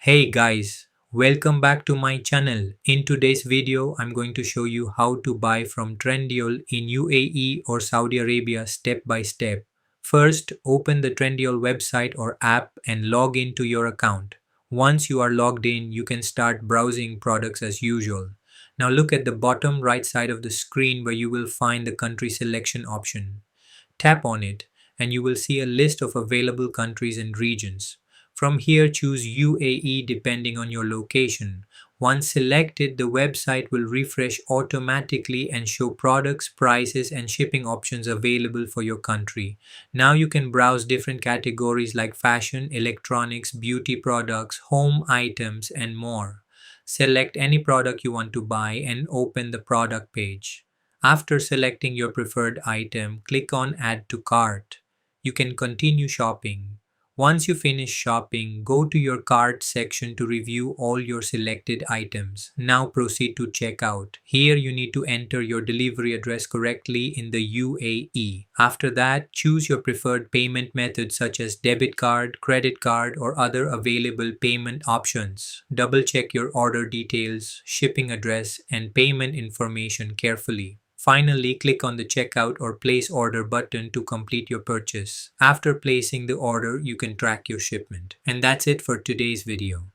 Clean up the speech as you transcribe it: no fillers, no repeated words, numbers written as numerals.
Hey guys, welcome back to my channel. In today's video, I'm going to show you how to buy from Trendyol in UAE or Saudi Arabia step by step. First, open the Trendyol website or app and log into your account. Once you are logged in, you can start browsing products as usual. Now look at the bottom right side of the screen where you will find the country selection option. Tap on it and you will see a list of available countries and regions. From here, choose UAE depending on your location. Once selected, the website will refresh automatically and show products, prices, and shipping options available for your country. Now you can browse different categories like fashion, electronics, beauty products, home items, and more. Select any product you want to buy and open the product page. After selecting your preferred item, click on Add to Cart. You can continue shopping. Once you finish shopping, go to your cart section to review all your selected items. Now proceed to checkout. Here you need to enter your delivery address correctly in the UAE. After that, choose your preferred payment method such as debit card, credit card, or other available payment options. Double check your order details, shipping address, and payment information carefully. Finally, click on the checkout or place order button to complete your purchase. After placing the order, you can track your shipment. And that's it for today's video.